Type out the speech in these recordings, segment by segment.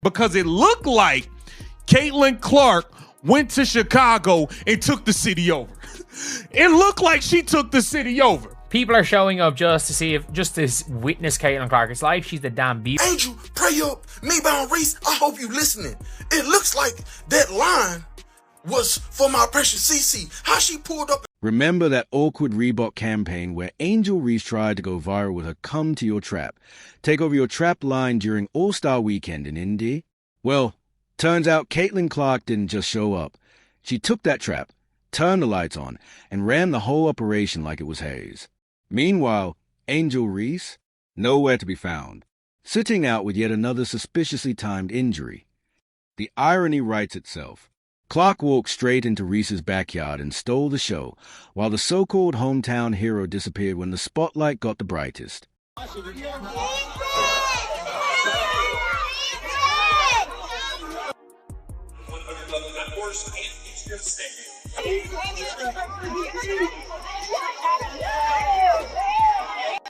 because it looked like Caitlin Clark went to Chicago and took the city over. It looked like she took the city over. People are showing up just to witness Caitlin Clark. It's like she's the damn beat. Angel, pray up. Beatdown Reese, I hope you listening. It looks like that line was for my precious CC. How she pulled up. Remember that awkward Reebok campaign where Angel Reese tried to go viral with her "Come to Your Trap, Take Over Your Trap" line during All-Star Weekend in Indy? Well, turns out Caitlin Clark didn't just show up. She took that trap, turned the lights on, and ran the whole operation like it was Hayes. Meanwhile, Angel Reese, nowhere to be found, sitting out with yet another suspiciously timed injury. The irony writes itself. Clark walked straight into Reese's backyard and stole the show, while the so-called hometown hero disappeared when the spotlight got the brightest.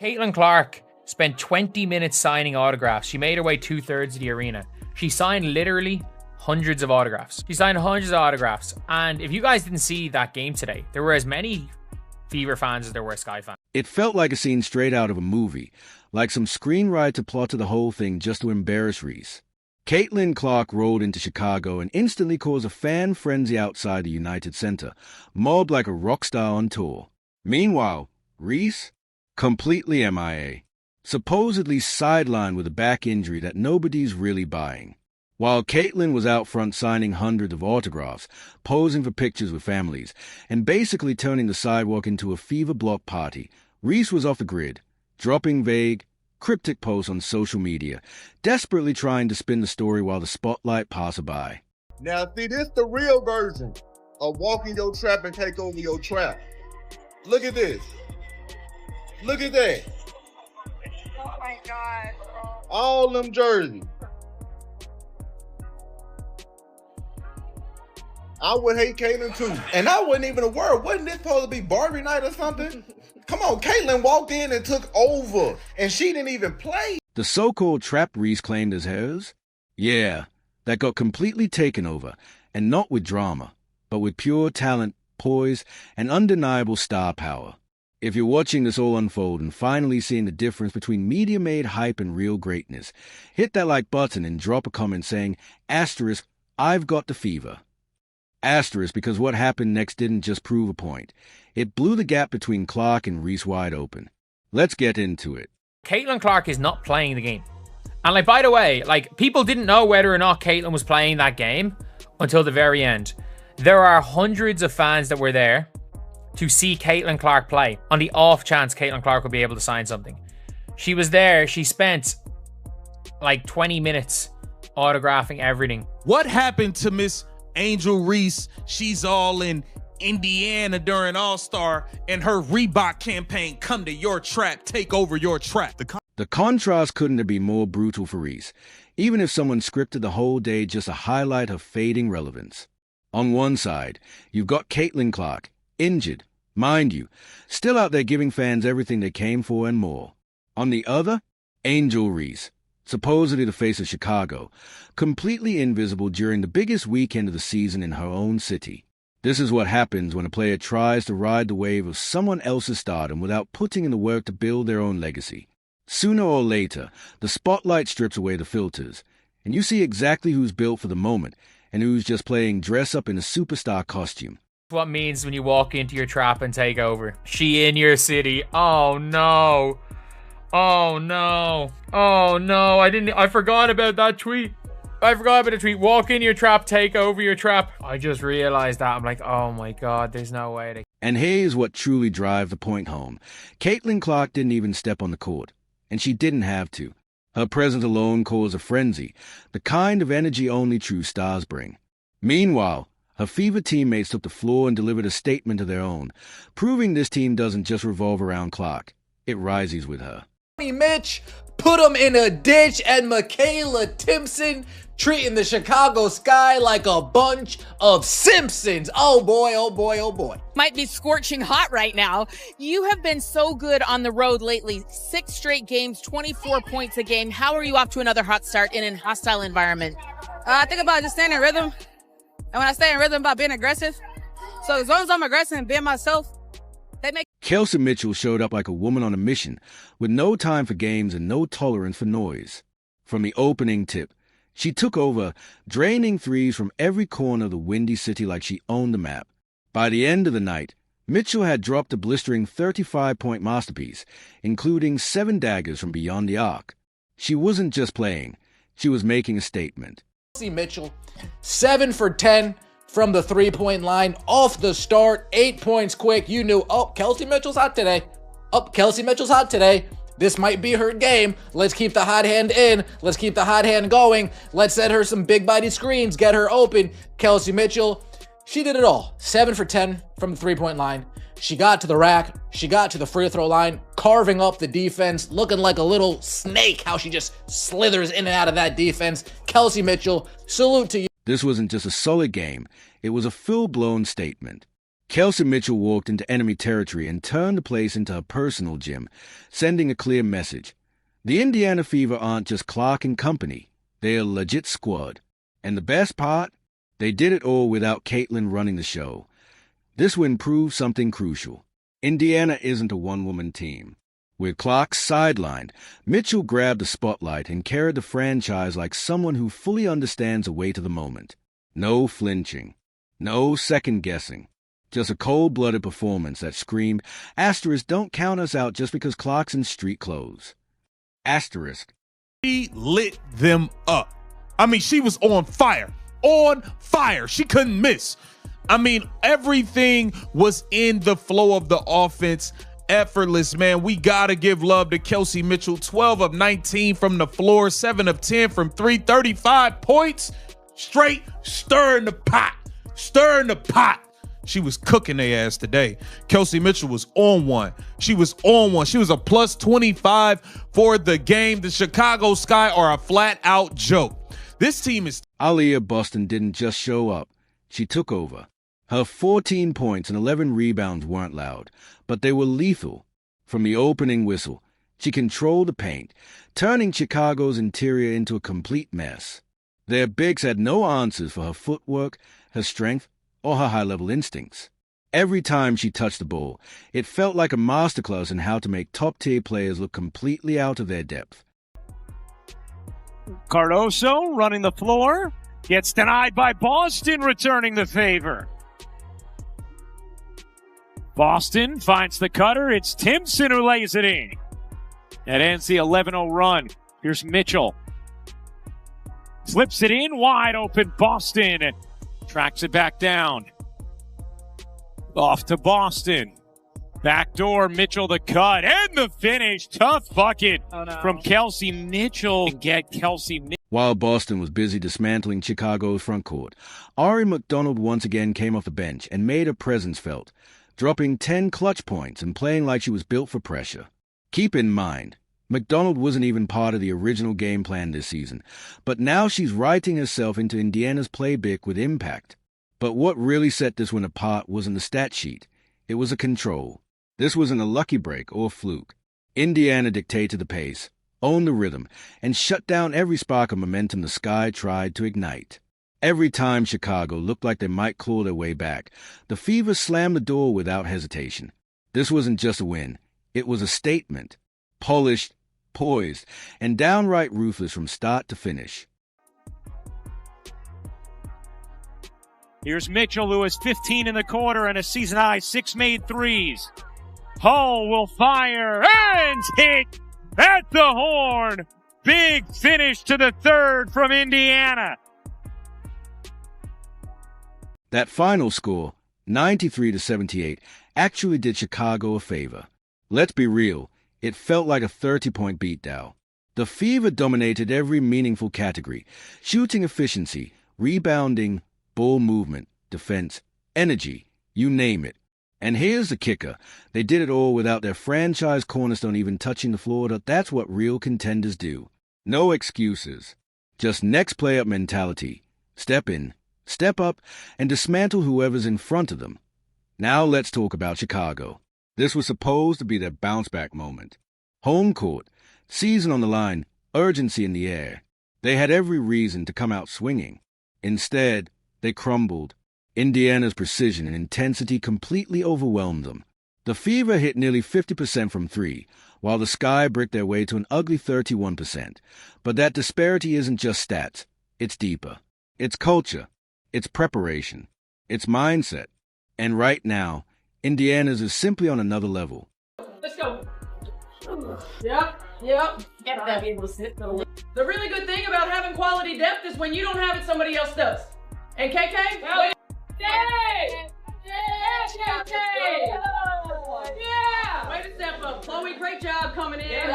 Caitlin Clark spent 20 minutes signing autographs. She made her way 2/3 of the arena. She signed literally hundreds of autographs. She signed hundreds of autographs. And if you guys didn't see that game today, there were as many Fever fans as there were Sky fans. It felt like a scene straight out of a movie, like some screenwriter plotted the whole thing just to embarrass Reese. Caitlin Clark rolled into Chicago and instantly caused a fan frenzy outside the United Center, mobbed like a rock star on tour. Meanwhile, Reese, completely MIA, supposedly sidelined with a back injury that nobody's really buying. While Caitlin was out front signing hundreds of autographs, posing for pictures with families, and basically turning the sidewalk into a fever block party, Reese was off the grid, dropping vague, cryptic posts on social media, desperately trying to spin the story while the spotlight passed by. Now, see, this the real version of walking your trap and take over your trap. Look at this. Look at that. Oh my God. All them jerseys. I would hate Caitlin too. And I wasn't even aware. Wasn't this supposed to be Barbie night or something? Come on, Caitlin walked in and took over, and she didn't even play. The so-called trap Reese claimed as hers? Yeah, that got completely taken over, and not with drama, but with pure talent, poise, and undeniable star power. If you're watching this all unfold and finally seeing the difference between media-made hype and real greatness, hit that like button and drop a comment saying, *, I've got the fever. Asterisk because what happened next didn't just prove a point. It blew the gap between Clark and Reese wide open. Let's get into it. Caitlin Clark is not playing the game. And by the way, people didn't know whether or not Caitlin was playing that game until the very end. There are hundreds of fans that were there to see Caitlin Clark play on the off chance Caitlin Clark would be able to sign something. She was there. She spent 20 minutes autographing everything. What happened to Miss Angel Reese? She's all in Indiana during All-Star and her Reebok campaign, "Come to Your Trap, Take Over Your Trap." The contrast couldn't have been more brutal for Reese, even if someone scripted the whole day just to highlight her fading relevance. On one side, you've got Caitlin Clark, injured, mind you, still out there giving fans everything they came for and more. On the other, Angel Reese, supposedly the face of Chicago, completely invisible during the biggest weekend of the season in her own city. This is what happens when a player tries to ride the wave of someone else's stardom without putting in the work to build their own legacy. Sooner or later, the spotlight strips away the filters, and you see exactly who's built for the moment and who's just playing dress up in a superstar costume. What means when you walk into your trap and take over. She in your city. Oh no. Oh no. Oh no. I forgot about that tweet. Walk in your trap, take over your trap. I just realized that. I'm like, oh my God, there's no way. And here's what truly drives the point home. Caitlin Clark didn't even step on the court, and she didn't have to. Her presence alone caused a frenzy, the kind of energy only true stars bring. Meanwhile, her Fever teammates took the floor and delivered a statement of their own, proving this team doesn't just revolve around Clark. It rises with her. Mitch put him in a ditch, and Michaela Timpson treating the Chicago Sky like a bunch of Simpsons. Oh boy, oh boy, oh boy. Might be scorching hot right now. You have been so good on the road lately. 6 straight games, 24 points a game. How are you off to another hot start in a hostile environment? I think about just staying in rhythm. And when I stay in rhythm, about being aggressive. So as long as I'm aggressive and being myself, they make... Kelsey Mitchell showed up like a woman on a mission, with no time for games and no tolerance for noise. From the opening tip, she took over, draining threes from every corner of the Windy City like she owned the map. By the end of the night, Mitchell had dropped a blistering 35-point masterpiece, including 7 daggers from beyond the arc. She wasn't just playing, she was making a statement. Kelsey Mitchell, 7 for 10 from the three-point line, off the start, 8 points quick. You knew, oh, Kelsey Mitchell's hot today. Oh, Kelsey Mitchell's hot today. This might be her game. Let's keep the hot hand in. Let's keep the hot hand going. Let's set her some big body screens, get her open. Kelsey Mitchell, she did it all. 7 for 10 from the three-point line. She got to the rack. She got to the free throw line, carving up the defense, looking like a little snake, how she just slithers in and out of that defense. Kelsey Mitchell, salute to you. This wasn't just a solid game. It was a full-blown statement. Kelsey Mitchell walked into enemy territory and turned the place into a personal gym, sending a clear message. The Indiana Fever aren't just Clark and company. They're a legit squad. And the best part? They did it all without Caitlin running the show. This win proved something crucial. Indiana isn't a one-woman team. With Clark sidelined, Mitchell grabbed the spotlight and carried the franchise like someone who fully understands the weight of the moment. No flinching. No second-guessing. Just a cold-blooded performance that screamed, asterisk, don't count us out just because Clark's in street clothes. Asterisk. She lit them up. I mean, she was on fire. On fire. She couldn't miss. I mean, everything was in the flow of the offense. Effortless, man. We got to give love to Kelsey Mitchell. 12 of 19 from the floor, 7 of 10 from 3, 35 points. Straight stirring the pot. Stirring the pot. She was cooking their ass today. Kelsey Mitchell was on one. She was on one. She was a plus 25 for the game. The Chicago Sky are a flat-out joke. This team is... Aliyah Boston didn't just show up. She took over. Her 14 points and 11 rebounds weren't loud, but they were lethal. From the opening whistle, she controlled the paint, turning Chicago's interior into a complete mess. Their bigs had no answers for her footwork, her strength, or her high-level instincts. Every time she touched the ball, it felt like a masterclass in how to make top-tier players look completely out of their depth. Cardoso running the floor, gets denied by Boston, returning the favor. Boston finds the cutter. It's Timpson who lays it in. That ends the 11-0 run. Here's Mitchell. Slips it in, wide open Boston. Tracks it back down. Off to Boston. Backdoor, Mitchell the cut. And the finish. Tough bucket from Kelsey Mitchell. Get Kelsey Mitchell. While Boston was busy dismantling Chicago's front court, Ari McDonald once again came off the bench and made her presence felt, dropping 10 clutch points and playing like she was built for pressure. Keep in mind, McDonald wasn't even part of the original game plan this season, but now she's writing herself into Indiana's playbook with impact. But what really set this one apart wasn't the stat sheet. It was a control. This wasn't a lucky break or fluke. Indiana dictated the pace, owned the rhythm, and shut down every spark of momentum the Sky tried to ignite. Every time Chicago looked like they might claw their way back, the Fever slammed the door without hesitation. This wasn't just a win. It was a statement. Polished, poised, and downright ruthless from start to finish. Here's Mitchell, who has 15 in the quarter and a season-high 6 made threes. Hull will fire and hit at the horn. Big finish to the third from Indiana. That final score, 93-78, actually did Chicago a favor. Let's be real, it felt like a 30-point beatdown. The Fever dominated every meaningful category: shooting efficiency, rebounding, ball movement, defense, energy, you name it. And here's the kicker. They did it all without their franchise cornerstone even touching the floor. That's what real contenders do. No excuses. Just next play up mentality. Step in, step up, and dismantle whoever's in front of them. Now let's talk about Chicago. This was supposed to be their bounce-back moment. Home court, season on the line, urgency in the air. They had every reason to come out swinging. Instead, they crumbled. Indiana's precision and intensity completely overwhelmed them. The Fever hit nearly 50% from three, while the Sky bricked their way to an ugly 31%. But that disparity isn't just stats. It's deeper. It's culture. It's preparation. It's mindset. And right now, Indiana's is simply on another level. Let's go. Yep. Get that. The really good thing about having quality depth is when you don't have it, somebody else does. And KK? Yeah! Way to step up. Chloe, great job coming in. Great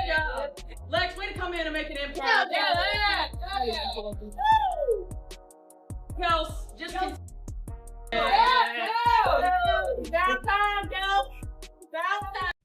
job. Lex, way to come in and make an impact. Kels, just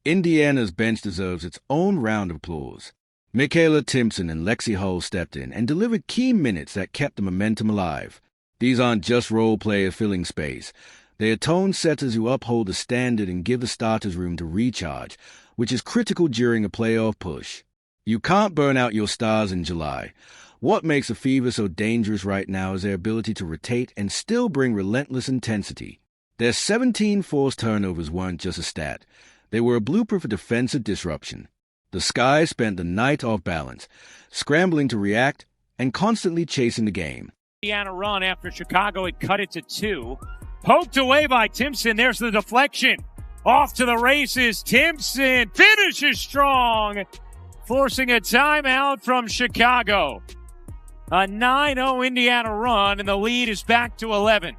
Indiana's bench deserves its own round of applause. Michaela Timpson and Lexi Hull stepped in and delivered key minutes that kept the momentum alive. These aren't just role players filling space. They are tone setters who uphold the standard and give the starters room to recharge, which is critical during a playoff push. You can't burn out your stars in July. What makes the Fever so dangerous right now is their ability to rotate and still bring relentless intensity. Their 17 forced turnovers weren't just a stat. They were a blueprint for defensive disruption. The Sky spent the night off balance, scrambling to react and constantly chasing the game. Indiana run after Chicago had cut it to 2. Poked away by Timpson. There's the deflection. Off to the races. Timpson finishes strong, forcing a timeout from Chicago. A 9-0 Indiana run, and the lead is back to 11.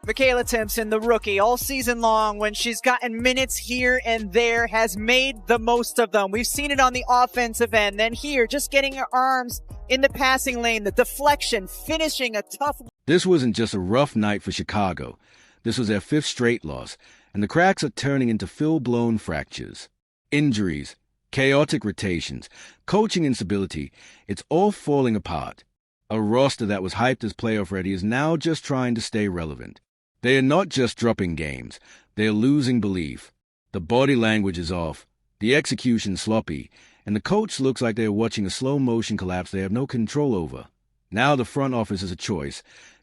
Michaela Timpson, the rookie, all season long, when she's gotten minutes here and there, has made the most of them. We've seen it on the offensive end. Then here, just getting her arms in the passing lane, the deflection, finishing a tough... This wasn't just a rough night for Chicago. This was their 5th straight loss, and the cracks are turning into full-blown fractures. Injuries, chaotic rotations, coaching instability, it's all falling apart. A roster that was hyped as playoff ready is now just trying to stay relevant. They are not just dropping games, they are losing belief. The body language is off, the execution sloppy, and the coach looks like they are watching a slow-motion collapse they have no control over. Now the front office is a choice.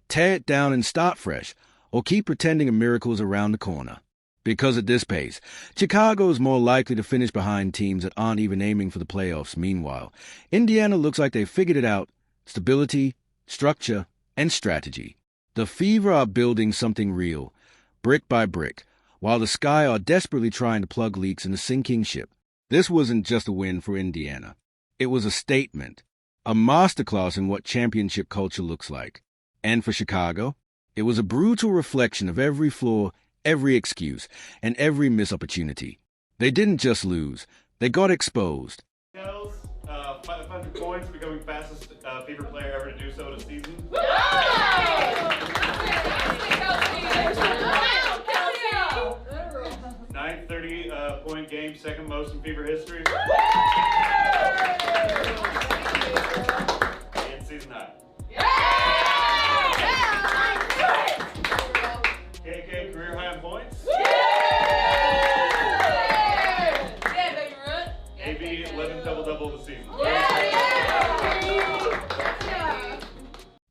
Tear it down and start fresh, or keep pretending a miracle is around the corner. Because at this pace, Chicago is more likely to finish behind teams that aren't even aiming for the playoffs. Meanwhile, Indiana looks like they've figured it out. Stability, structure, and strategy. The Fever are building something real, brick by brick, while the Sky are desperately trying to plug leaks in a sinking ship. This wasn't just a win for Indiana. It was a statement, a masterclass in what championship culture looks like. And for Chicago, it was a brutal reflection of every flaw, every excuse, and every missed opportunity. They didn't just lose, they got exposed. 500 points, becoming fastest Fever player ever to do so in a season. 9th 30-point game, second most in Fever history. And season high. KK career high in points. AB 11 double-double of the season.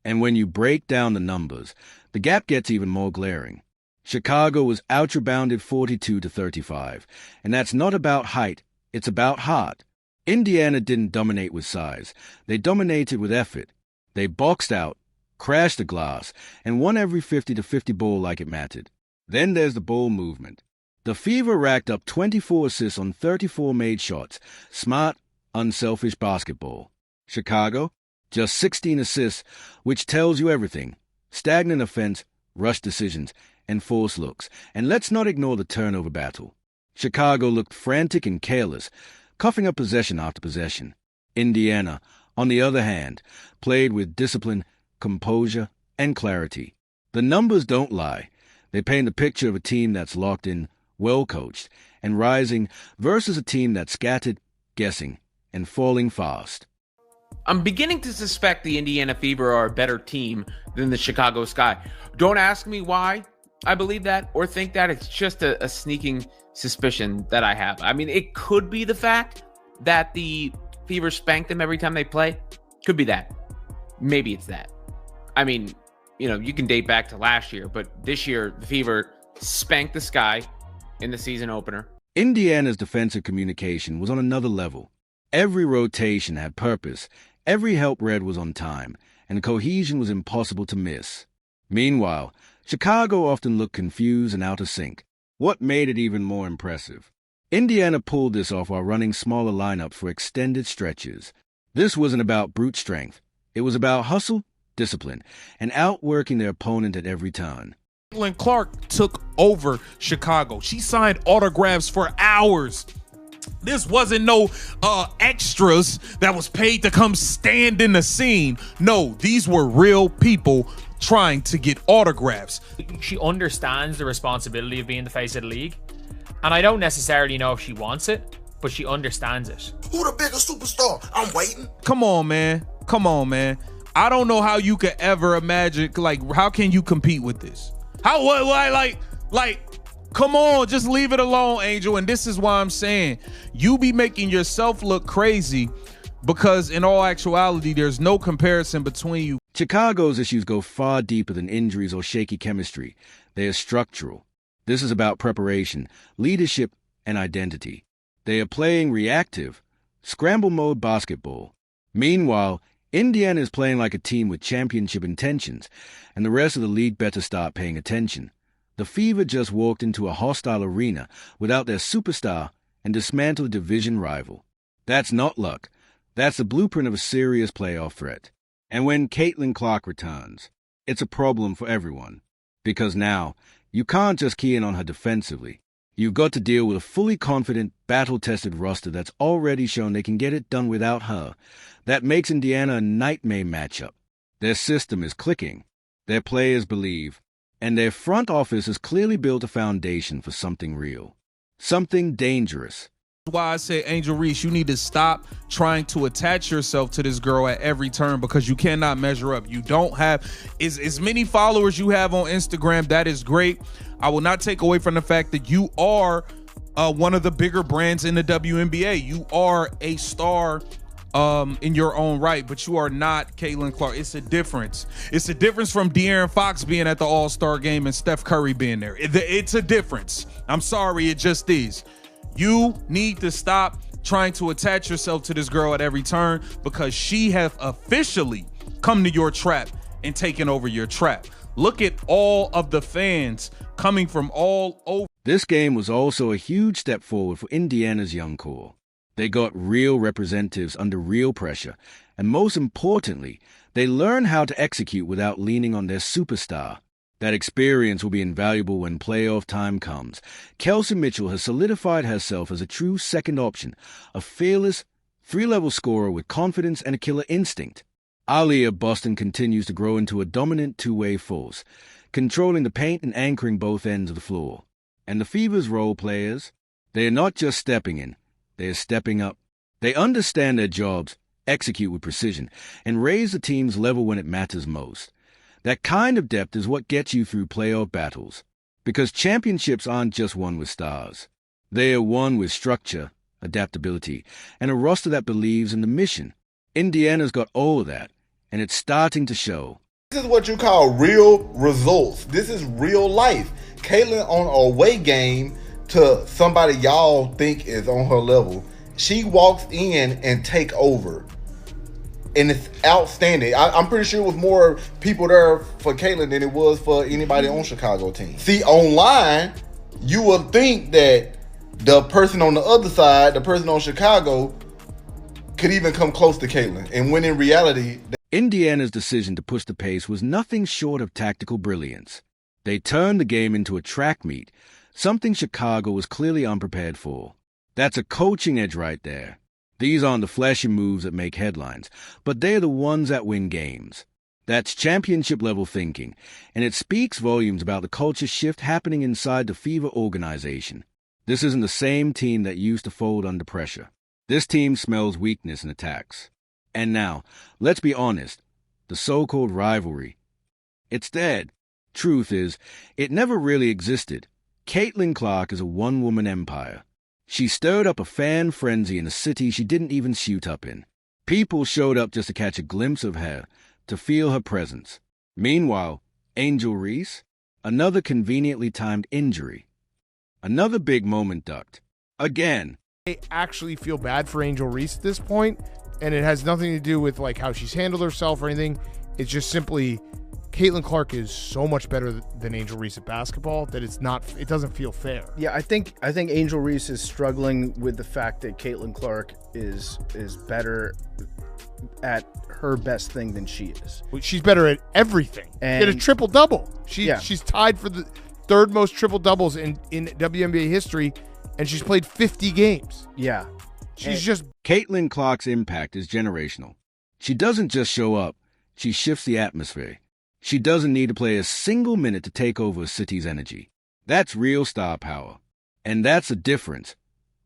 And when you break down the numbers, the gap gets even more glaring. Chicago was out-rebounded 42-35, and that's not about height, it's about heart. Indiana didn't dominate with size, they dominated with effort. They boxed out, crashed the glass, and won every 50-50 ball like it mattered. Then there's the ball movement. The Fever racked up 24 assists on 34 made shots, smart, unselfish basketball. Chicago, just 16 assists, which tells you everything. Stagnant offense, rush decisions, and forced looks. And let's not ignore the turnover battle. Chicago looked frantic and careless, coughing up possession after possession. Indiana, on the other hand, played with discipline, composure, and clarity. The numbers don't lie. They paint a picture of a team that's locked in, well-coached, and rising versus a team that's scattered, guessing, and falling fast. I'm beginning to suspect the Indiana Fever are a better team than the Chicago Sky. Don't ask me why I believe that or think that. It's just a sneaking suspicion that I have. I mean, it could be the fact that the Fever spank them every time they play. Could be that. Maybe it's that. I mean, you know, you can date back to last year, but this year, the Fever spanked the Sky in the season opener. Indiana's defensive communication was on another level. Every rotation had purpose, every help read was on time, and cohesion was impossible to miss. Meanwhile, Chicago often looked confused and out of sync. What made it even more impressive? Indiana pulled this off while running smaller lineups for extended stretches. This wasn't about brute strength. It was about hustle, discipline, and outworking their opponent at every turn. Caitlin Clark took over Chicago. She signed autographs for hours. This wasn't no extras that was paid to come stand in the scene. No, these were real people trying to get autographs. She understands the responsibility of being the face of the league. And I don't necessarily know if she wants it, but she understands it. Who the biggest superstar? I'm waiting. Come on, man. Come on, man. I don't know how you could ever imagine, like, how can you compete with this? How, like, come on, just leave it alone, Angel. And this is why I'm saying you be making yourself look crazy because in all actuality, there's no comparison between you. Chicago's issues go far deeper than injuries or shaky chemistry. They are structural. This is about preparation, leadership, and identity. They are playing reactive, scramble mode basketball. Meanwhile, Indiana is playing like a team with championship intentions, and the rest of the league better start paying attention. The Fever just walked into a hostile arena without their superstar and dismantled a division rival. That's not luck. That's the blueprint of a serious playoff threat. And when Caitlin Clark returns, it's a problem for everyone. Because now, you can't just key in on her defensively. You've got to deal with a fully confident, battle-tested roster that's already shown they can get it done without her. That makes Indiana a nightmare matchup. Their system is clicking. Their players believe. And their front office has clearly built a foundation for something real. Something dangerous. That's why I say, Angel Reese, you need to stop trying to attach yourself to this girl at every turn because you cannot measure up. You don't have as many followers you have on Instagram. That is great. I will not take away from the fact that you are one of the bigger brands in the WNBA. You are a star in your own right, but you are not Caitlin Clark. It's a difference. It's a difference from De'Aaron Fox being at the All-Star game and Steph Curry being there. It's a difference. I'm sorry, it just is. You need to stop trying to attach yourself to this girl at every turn because she has officially come to your trap and taken over your trap. Look at all of the fans coming from all over. This game was also a huge step forward for Indiana's young core. They got real representatives under real pressure, and most importantly, they learned how to execute without leaning on their superstar. That experience will be invaluable when playoff time comes. Kelsey Mitchell has solidified herself as a true second option, a fearless, three-level scorer with confidence and a killer instinct. Aaliyah Boston continues to grow into a dominant two-way force, controlling the paint and anchoring both ends of the floor. And the Fever's role players, they are not just stepping in, they are stepping up. They understand their jobs, execute with precision, and raise the team's level when it matters most. That kind of depth is what gets you through playoff battles, because championships aren't just won with stars. They are won with structure, adaptability, and a roster that believes in the mission. Indiana's got all of that, and it's starting to show. This is what you call real results. This is real life. Caitlin on a away game to somebody y'all think is on her level. She walks in and take over. And it's outstanding. I'm pretty sure it was more people there for Caitlin than it was for anybody on Chicago team. See, online, you would think that the person on the other side, the person on Chicago, could even come close to Caitlin. And when in reality... Indiana's decision to push the pace was nothing short of tactical brilliance. They turned the game into a track meet, something Chicago was clearly unprepared for. That's a coaching edge right there. These aren't the flashy moves that make headlines, but they're the ones that win games. That's championship-level thinking, and it speaks volumes about the culture shift happening inside the Fever organization. This isn't the same team that used to fold under pressure. This team smells weakness in attacks. And now, let's be honest, the so-called rivalry, it's dead. Truth is, it never really existed. Caitlin Clark is a one-woman empire. She stirred up a fan frenzy in a city she didn't even shoot up in. People showed up just to catch a glimpse of her, to feel her presence. Meanwhile, Angel Reese, another conveniently timed injury. Another big moment ducked. Again. I actually feel bad for Angel Reese at this point, and it has nothing to do with like how she's handled herself or anything. It's just simply Caitlin Clark is so much better than Angel Reese at basketball that it doesn't feel fair. Yeah, I think Angel Reese is struggling with the fact that Caitlin Clark is better at her best thing than she is. She's better at everything. And she had a triple-double. She's tied for the third most triple-doubles in WNBA history, and she's played 50 games. Yeah. Caitlin Clark's impact is generational. She doesn't just show up, she shifts the atmosphere. She doesn't need to play a single minute to take over a city's energy. That's real star power. And that's the difference.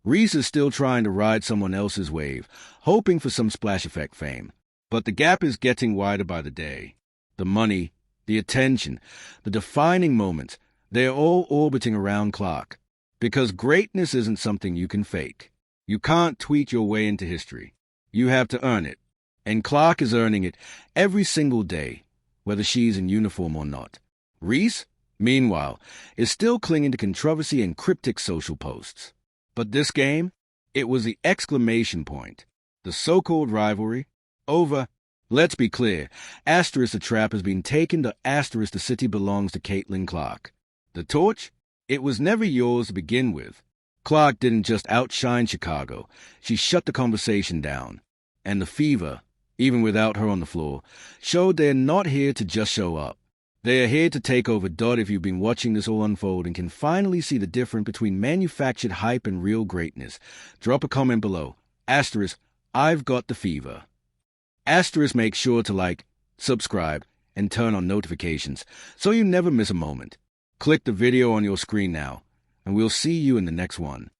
Reese is still trying to ride someone else's wave, hoping for some splash effect fame. But the gap is getting wider by the day. The money, the attention, the defining moments, they're all orbiting around Clark. Because greatness isn't something you can fake. You can't tweet your way into history. You have to earn it. And Clark is earning it every single day, whether she's in uniform or not. Reese, meanwhile, is still clinging to controversy and cryptic social posts. But this game, it was the exclamation point. The so-called rivalry, over. Let's be clear, asterisk the trap has been taken to asterisk the city belongs to Caitlin Clark. The torch, it was never yours to begin with. Clark didn't just outshine Chicago, she shut the conversation down. And the fever, even without her on the floor, showed they're not here to just show up. They are here to take over. If you've been watching this all unfold and can finally see the difference between manufactured hype and real greatness, drop a comment below. Asterisk, I've got the fever. Asterisk, make sure to like, subscribe, and turn on notifications so you never miss a moment. Click the video on your screen now, and we'll see you in the next one.